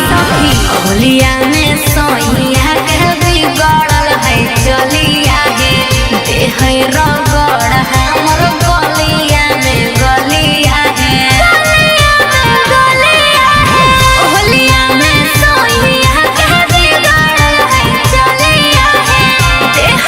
होलिया में सोइया के बिगड़ल है चलिया है देह रगड़ हमर गलिया में गलिया है होलिया में सोइया के बिगड़ल है चलिया है देह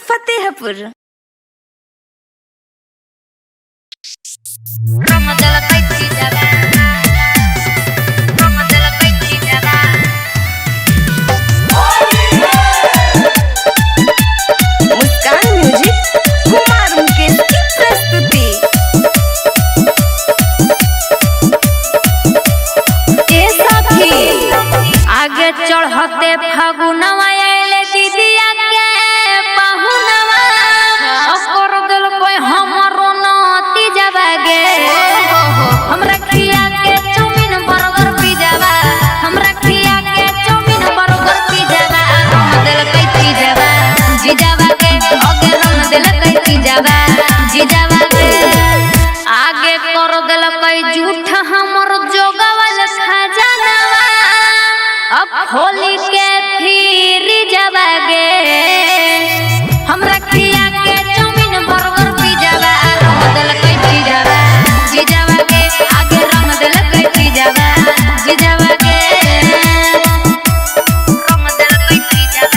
फतेहपुर। मुस्कान म्यूजिक कुमार मुकेश की प्रस्तुति। आगे चढ़ते फागुनवा आइले दीदिया के पहुनवा ओकर दिल कोई हमरो नती जावागे। हमरा खिया के चाउमीन बर्गर पिज़्ज़ा हमरा खिया के चाउमीन बर्गर पिज़्ज़ा रंग दिल कई पिज़्ज़ा जीजावा के आगे रंग दिल कई पिज़्ज़ा जीजावा के आगे कर दिल कई झूठ हमर जोगावल खजानवा अब होली के फिर जावागे। हमरा खिया के चाउमीन बर्गर पिज़्ज़ा रंग दिल कई पिज़्ज़ा जीजावा के आगे रंग दिल कई पिज़्ज़ा जीजावा के रंग दिल कई पिज़्ज़ा।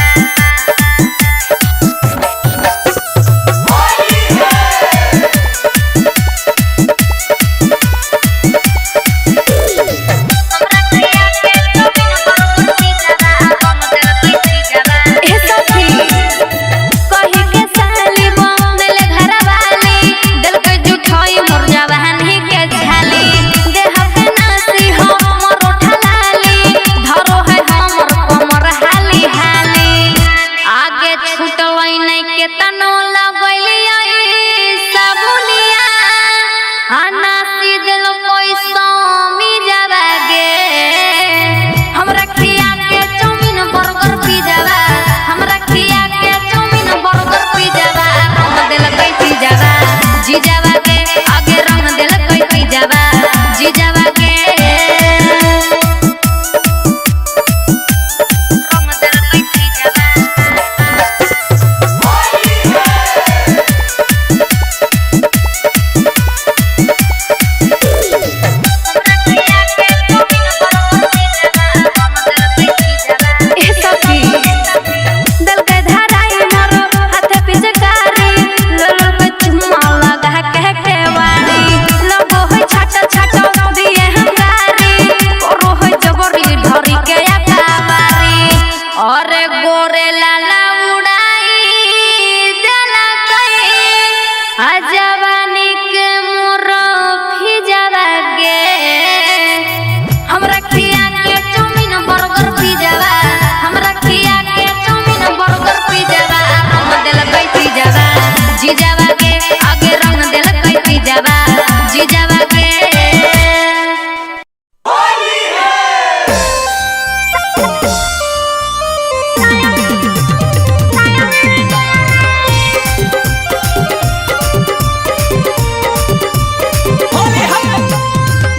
जीजावा के आगे रंग दिल कई पिज़्ज़ा जीजावा के रंग दिल कई पिज़्ज़ा। जीजावा के आगे रंग दिल कई पिज़्ज़ा जीजावा के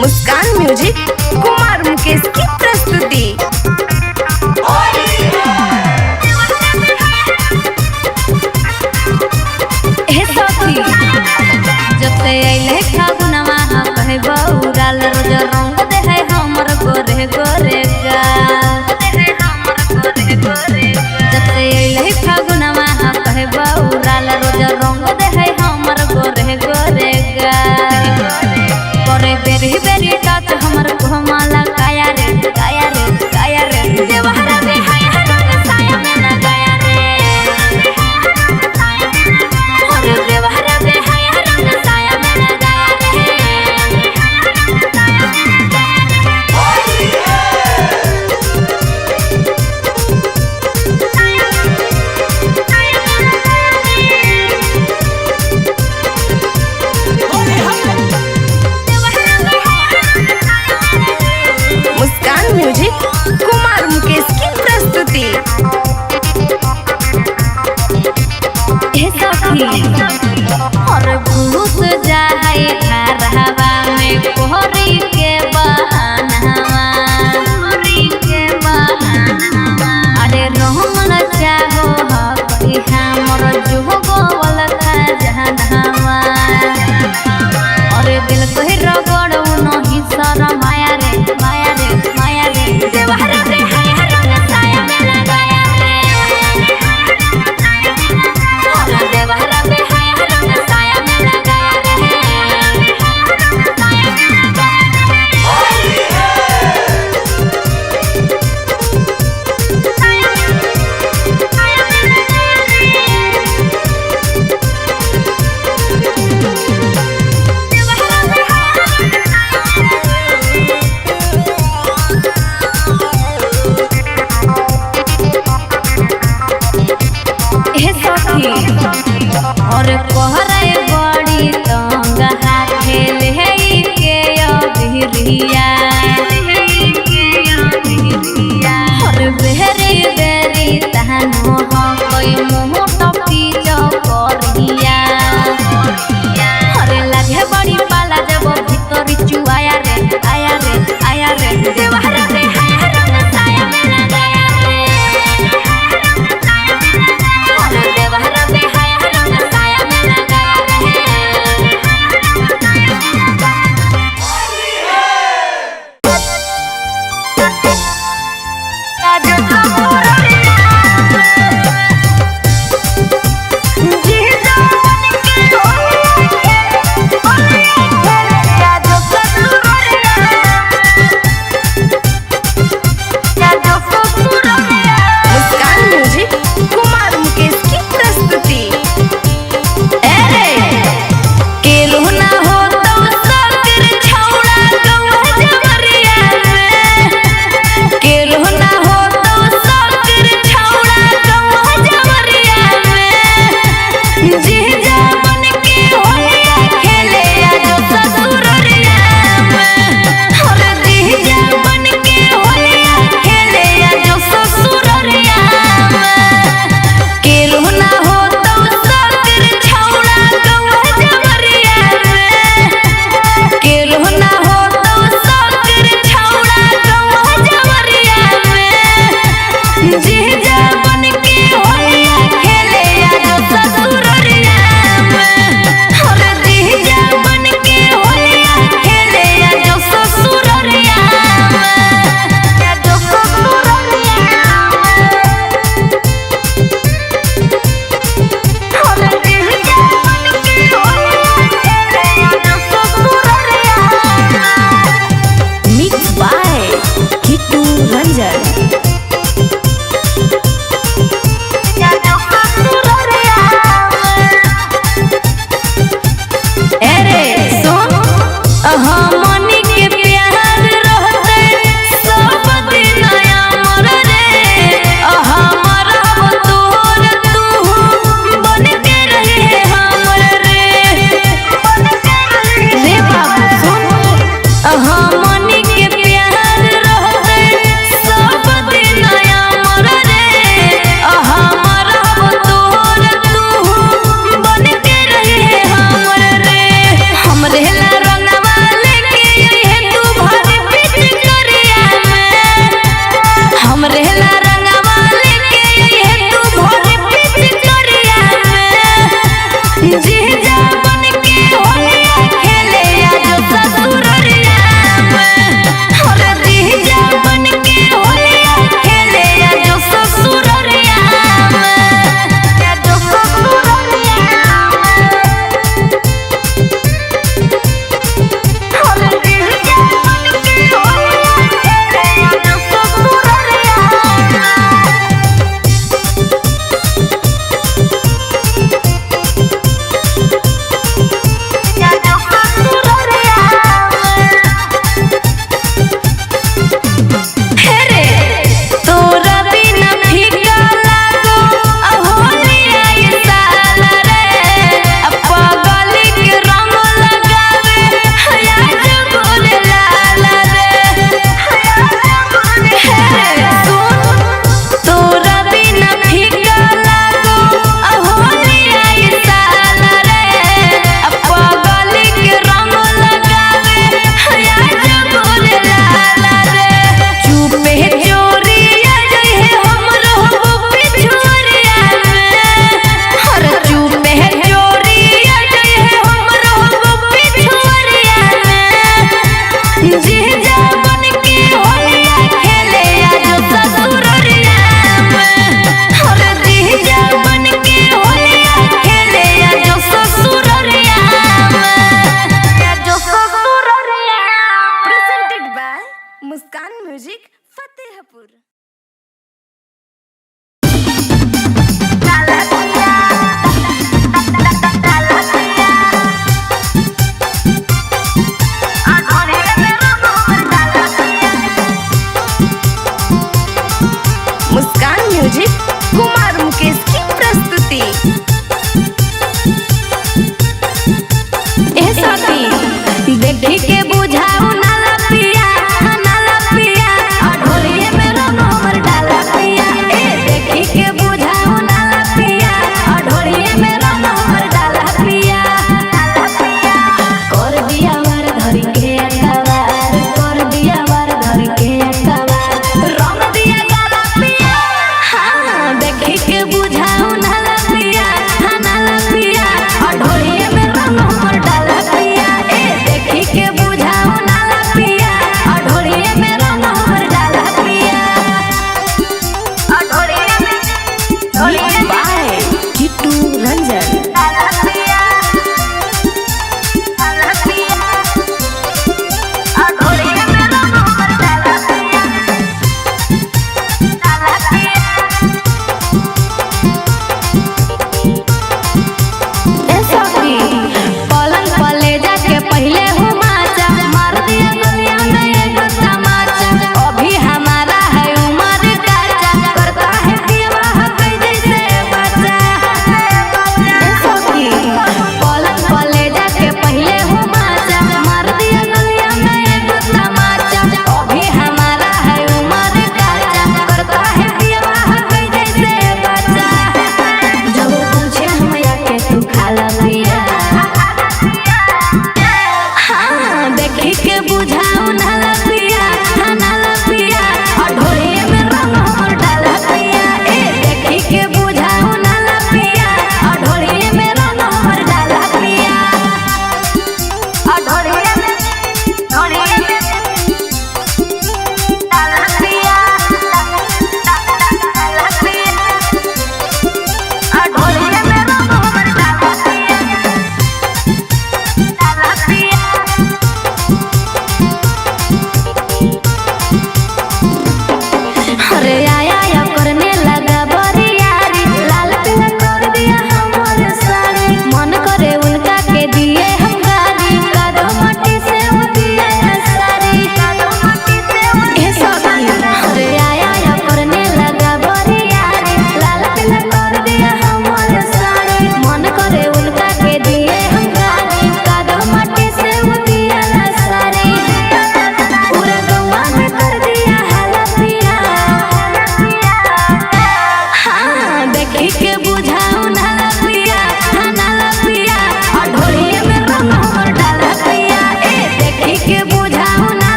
मुस्कान म्यूजिक कुमार मुकेश की प्रस्तुति। जब से अइले फागुनवा कहे बौराल रोज रंग दे है हमर गोरे गोरे गाल। जब से अइले फागुनवा कहे बौराल रोज रंग दे है हमर गोरे गोरे गाल। करे बेरी बेरी टच हमर कोमला काया रे काया रे काया रे देवहरा में हाय रंग साया में ना गाया रे और देवहरा में हाय रंग साया में ना गाया रे। मुस्कान म्यूजिक कुमार मुकेश की प्रस्तुति। और भूत जाए घरवा में कोहरी के बहानवा अरे रोमन चाहो हई हमर जुगोवल खजानवा अरे दिल कहि रगड़ नहीं सर माया रे माया रे माया रे देवहरा रे हाय रंग साया में लगाया रे जीजा बन के होलिया खेले आज ससुररिया में। अरे जीजा बन के होलिया खेले आज ससुररिया में। आज ससुररिया में। अरे जीजा बन के होलिया खेले आज ससुररिया में।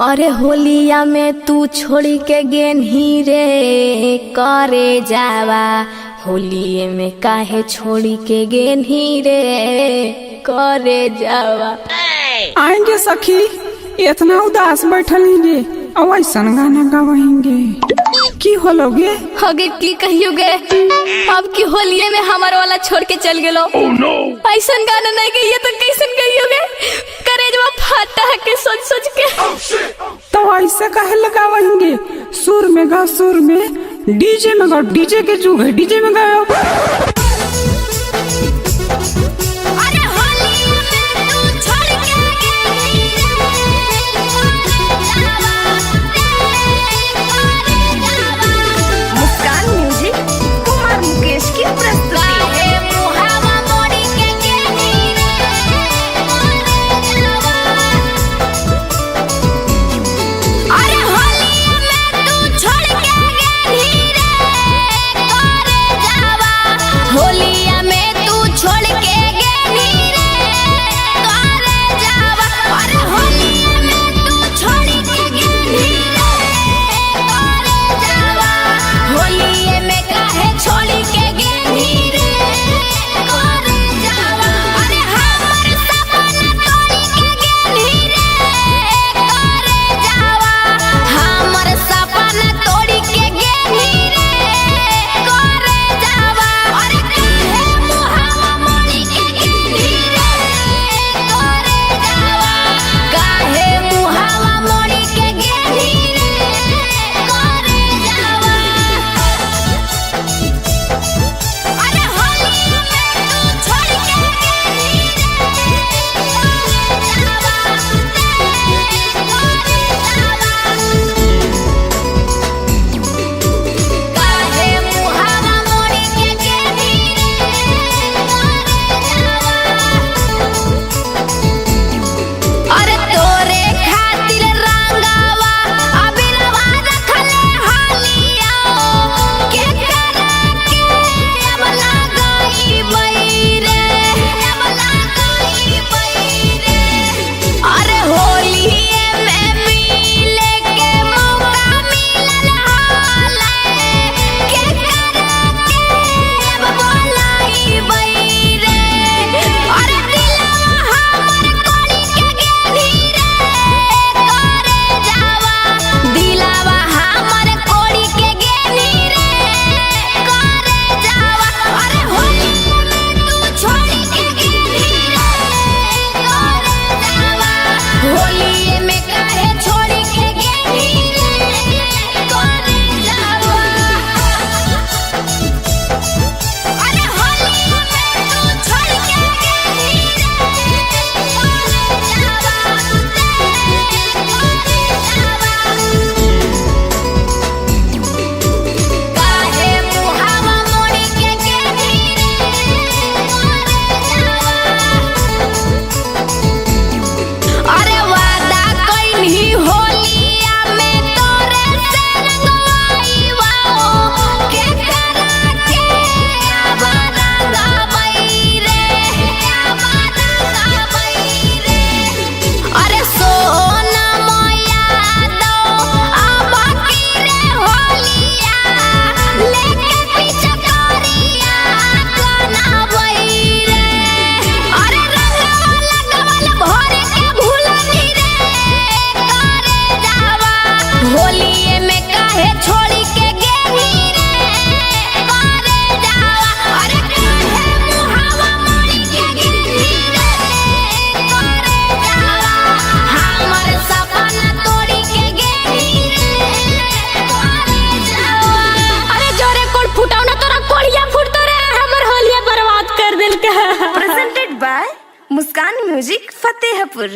अरे होलिया में तू छोड़ी के गेन्ही रे करे जावा, होलिये में काहे छोड़ी के गेन्ही रे करे जावा। आएंगे सखी, इतना उदास बैठल गे और ऐसा गाना गवाएंगे की होलोगे? अगे की कहियोगे, अब की होलिये में हमारे वाला छोड़ के चल गेलो। ऐसा गाना नहीं गई तो कैसन गईयोगे? करेजवा फाटा है के सोच सोच के। तो ऐसे काहे लगावेंगे? सुर में गा, सुर में, डीजे में गा, डीजे के जुग है, डीजे में गाओ। Presented by Muskan Music Fatehpur।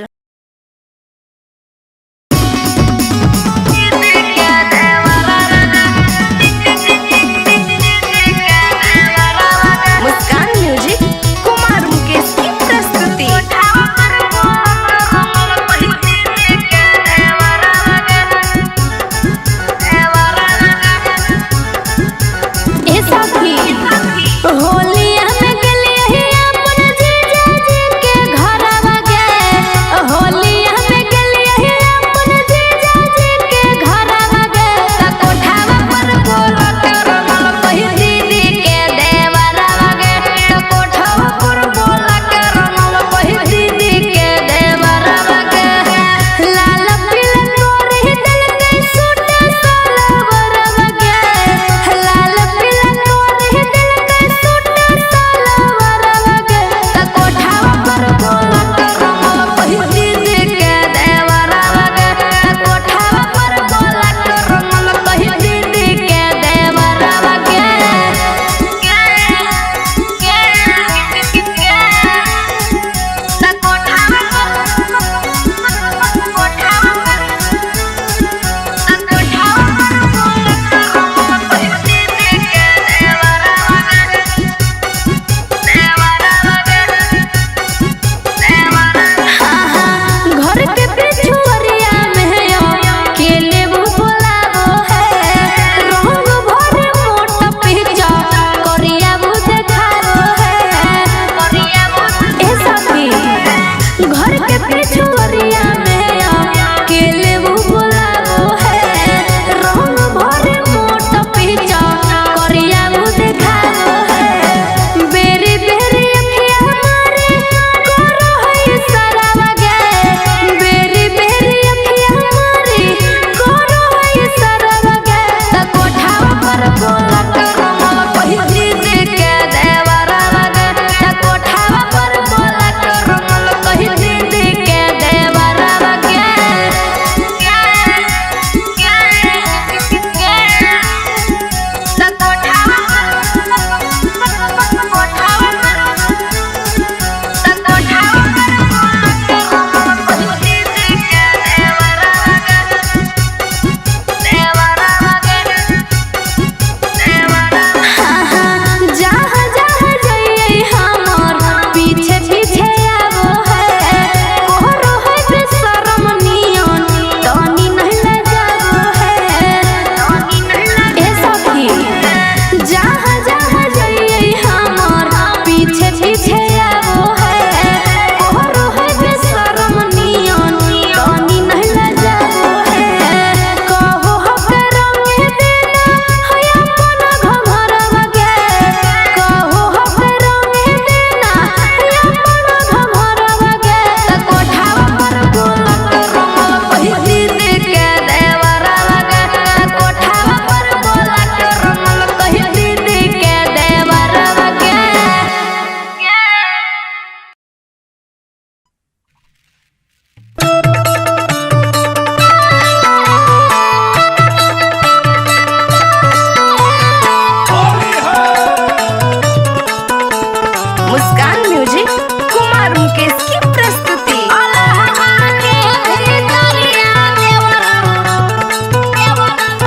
होलिया में गलिया अपन जीजा जी के घरवा गे,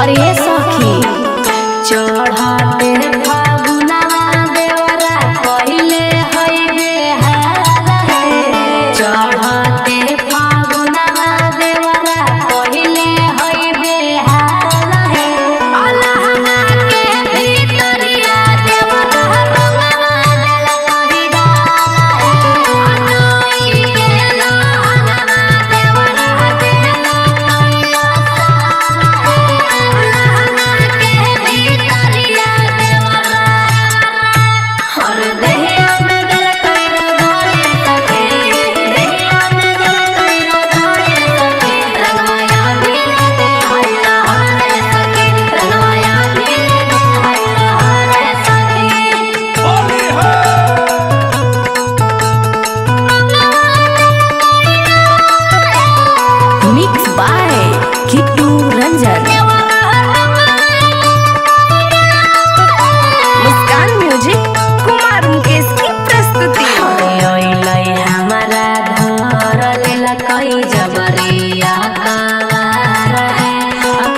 और ये सखी चढ़ते फागुनवा देवरा कइले हई बेहाल है चढ़ते फागुनवा देवरा कइले हई बेहाल है अलहना के भीतरिया देवरा रंगवा देला कहि डाल है अनोई के लहंगवा देवरा देला कइला और दहिया में गल कइरो धोरे सके दहिया में गल कइरो धोरे सके रंगवाया मिले दे हल्ला हरे सके रंगवाया मिले दे हल्ला हरे सके होली है mix by Kittu Ranjan. Muskan music Kumar Mukesh की प्रस्तुति। ओइलै हमारा घर लेला कई जबरिया कावार है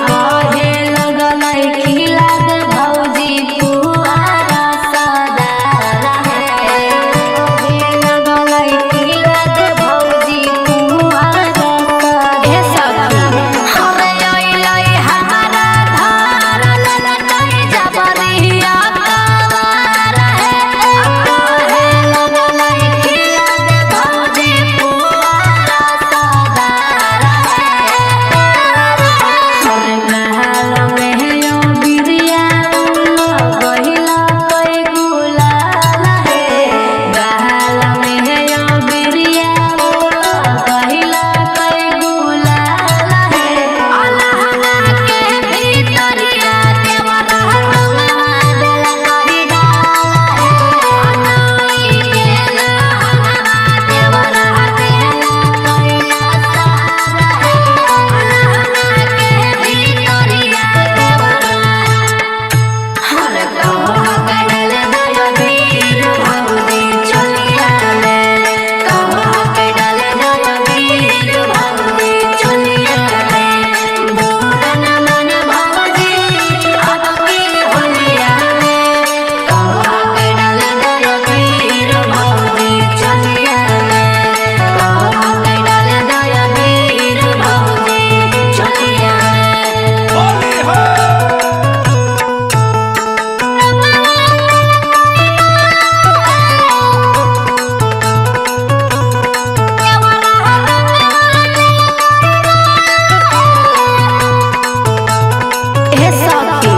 कहे लगलै खिला दे भौजी पुआरा सदार है कहे लगलै खिला दे भौजी पुआरा सदार सखी हरे ओइलै हमारा घर लेला कई जबरिया कावार है कहे लगलै खिला दे भौजी पुआरा सदार है महल में यो बिरिया गहिला कई गुलाल है महल में यो बिरिया गहिला कई गुलाल है अलहना के भीतरिया देवरा रंगवा देला कहि डाल है अनोई के लहंगवा देवरा देला कइला सारा है अलहना के भीतरिया देवरा हर कहो कइले दया वीर भौजी चलिया में कहो कइले दया वीर भौजी चलिया में बोलन मन भौजी अब की होलिया में कहो कइले दया वीर भौजी चलिया में कहो कइले दया वीर भौजी चलिया में होली है हे सखी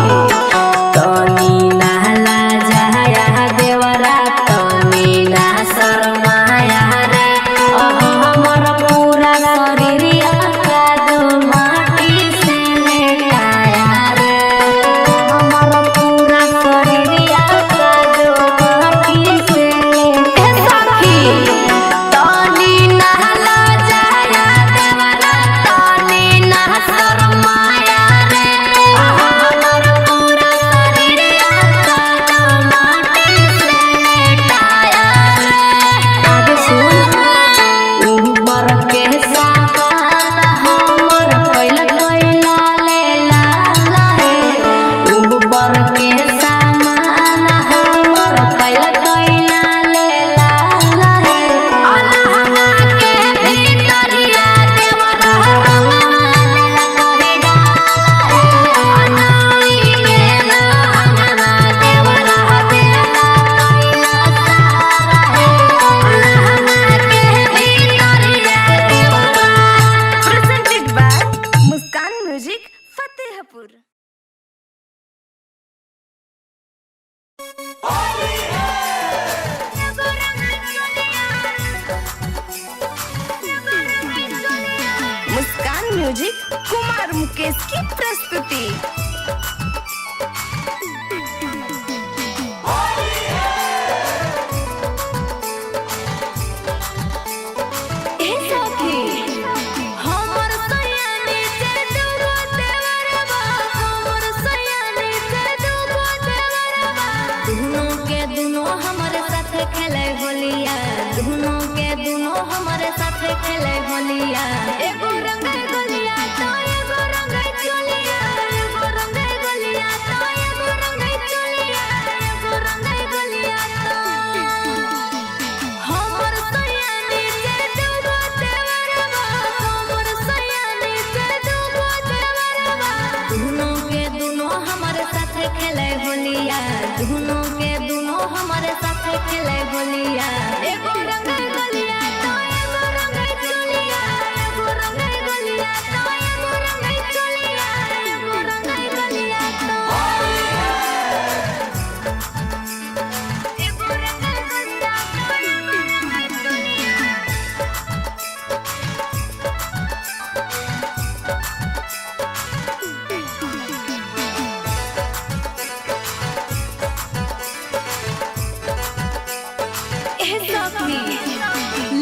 तनी नाला जाया देवरा तनी ना शर्माया रे हमर पूरा शरीरिया कादो माटी से लेटाया रे हमर पूरा शरीरिया कादो माटी से हे सखी तनी नाला जाया देवरा तनी ना शर्माया रे हमर पूरा शरीरिया कादो माटी से लेटाया रे आगे सुन ऊपर के सामान हमर कइला कइला ले लाला है ऊपर के सामान हमर कइला कइला ले लाला है अलहना के भीतरिया देवरा रंगवा देला कहि डाल है अनोई के लहंगवा देवरा देला कइला सारा है अलहना के भीतरिया देवरा presented by Muskan music Fatehpur. Muskan music Kumar Mukesh की प्रस्तुति। हे सखी हमर सयानी से दुगो देवरवा हमर सयानी से दुगो देवरवा दुनो के दुनो हमरे साथ खेले होलिया दुनो के दुनो हमरे साथ खेले होलिया एगो रंग गोलिया तो एगो रंग चोलिया एगो रंग खेले होलिया, दोनों के दोनों हमारे साथ खेले होलिया। एगो रंग गलिया तो एगो रंग चुलिया, एगो रंग गलिया तो एगो रंग चुलिया, एगो रंग गलिया तो एगो रंग गलिया तो एगो रंग चुलिया।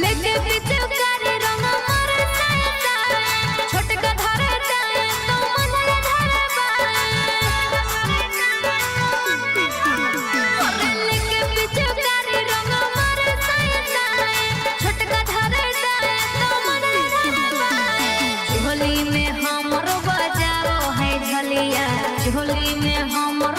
लेके पीछे कारी रंग मार साया, छोटका धरे जाए तो मन धरे बाए। लेके पीछे कारी रंग मार साया, छोटका धरे जाए तो मन धरे बाए। झोली में हमरो बजाओ है झलिया, झोली में हमरो